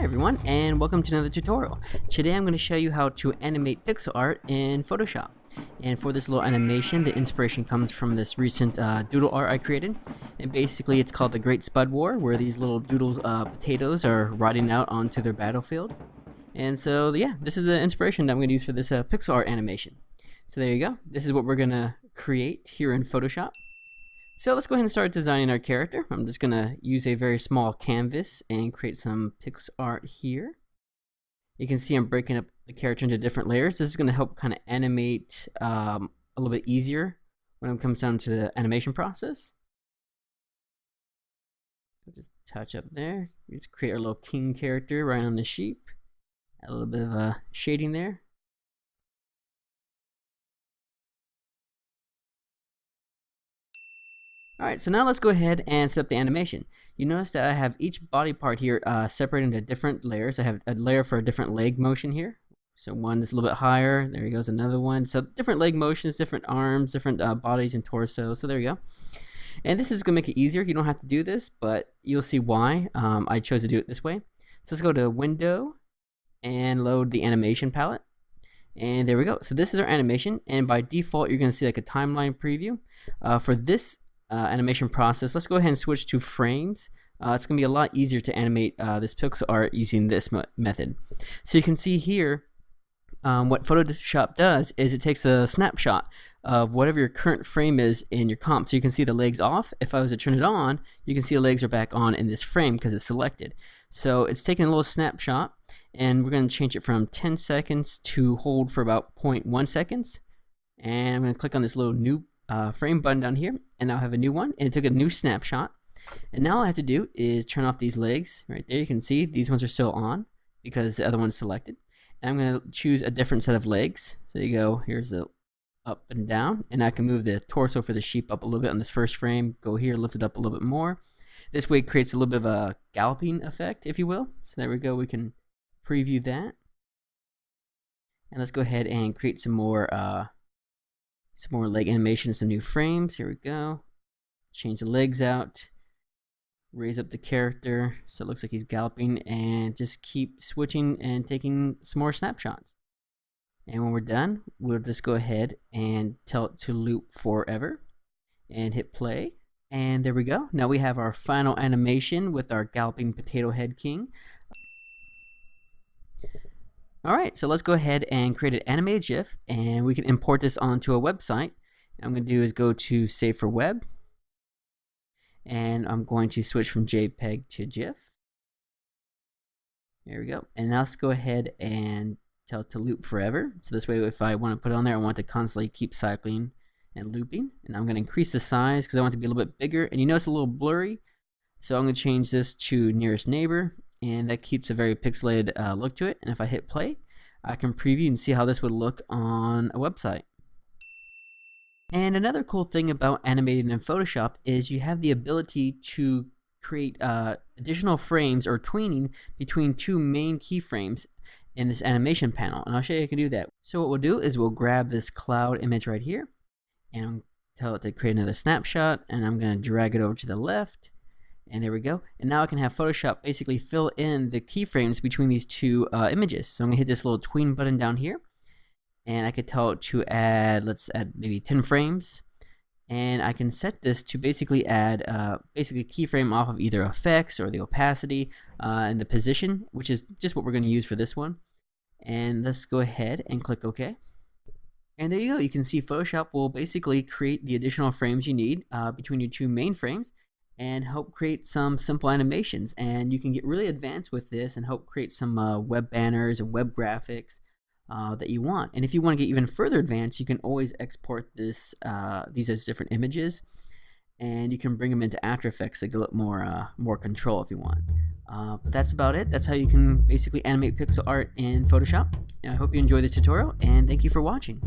everyone, and welcome to another tutorial. Today I'm going to show you how to animate pixel art in Photoshop. And for this little animation, the inspiration comes from this recent doodle art I created. And basically it's called the Great Spud War, where these little doodle potatoes are riding out onto their battlefield. And so yeah, this is the inspiration that I'm going to use for this pixel art animation. So there you go. This is what we're going to create here in Photoshop. So let's go ahead and start designing our character. I'm just going to use a very small canvas and create some pixel art here. You can see I'm breaking up the character into different layers. This is going to help kind of animate a little bit easier when it comes down to the animation process. So just touch up there. We just create our little king character right on the sheep. Add a little bit of shading there. Alright, so now let's go ahead and set up the animation. You notice that I have each body part here separated into different layers. I have a layer for a different leg motion here. So one that's a little bit higher. There goes another one. So different leg motions, different arms, different bodies and torso. So there you go. And this is going to make it easier. You don't have to do this, but you'll see why I chose to do it this way. So let's go to Window and load the animation palette. And there we go. So this is our animation. And by default, you're going to see like a timeline preview. For this animation process, let's go ahead and switch to frames. It's going to be a lot easier to animate this pixel art using this method. So you can see here what Photoshop does is it takes a snapshot of whatever your current frame is in your comp. So you can see the legs off. If I was to turn it on, you can see the legs are back on in this frame because it's selected. So it's taking a little snapshot, and we're going to change it from 10 seconds to hold for about 0.1 seconds. And I'm going to click on this little new frame button down here, and I'll have a new one, and it took a new snapshot. And now all I have to do is turn off these legs right there. You can see these ones are still on because the other one's selected. And I'm going to choose a different set of legs. So you go, here's the up and down, and I can move the torso for the sheep up a little bit on this first frame. Go here, lift it up a little bit more. This way it creates a little bit of a galloping effect, if you will. So there we go. We can preview that, and let's go ahead and create some more leg animations, some new frames. Here we go. Change the legs out, raise up the character so it looks like he's galloping, and just keep switching and taking some more snapshots. And when we're done, we'll just go ahead and tell it to loop forever and hit play. And there we go. Now we have our final animation with our galloping potato head king. Alright, so let's go ahead and create an animated GIF, and we can import this onto a website. What I'm going to do is go to Save for Web, and I'm going to switch from JPEG to GIF. There we go. And now let's go ahead and tell it to loop forever. So this way, if I want to put it on there, I want it to constantly keep cycling and looping. And I'm going to increase the size because I want it to be a little bit bigger. And you know it's a little blurry, so I'm going to change this to nearest neighbor. And that keeps a very pixelated look to it. And if I hit play, I can preview and see how this would look on a website. And another cool thing about animating in Photoshop is you have the ability to create additional frames or tweening between two main keyframes in this animation panel. And I'll show you how you can do that. So what we'll do is we'll grab this cloud image right here and tell it to create another snapshot. And I'm going to drag it over to the left. And there we go. And now I can have Photoshop basically fill in the keyframes between these two images. So I'm going to hit this little tween button down here. And I could tell it to add, let's add maybe 10 frames. And I can set this to basically add basically a keyframe off of either effects or the opacity and the position, which is just what we're going to use for this one. And let's go ahead and click OK. And there you go. You can see Photoshop will basically create the additional frames you need between your two main frames, and help create some simple animations. And you can get really advanced with this and help create some web banners and web graphics that you want. And if you want to get even further advanced, you can always export this these as different images, and you can bring them into After Effects to get a little more control if you want. But that's about it. That's how you can basically animate pixel art in Photoshop. I hope you enjoyed this tutorial, and thank you for watching.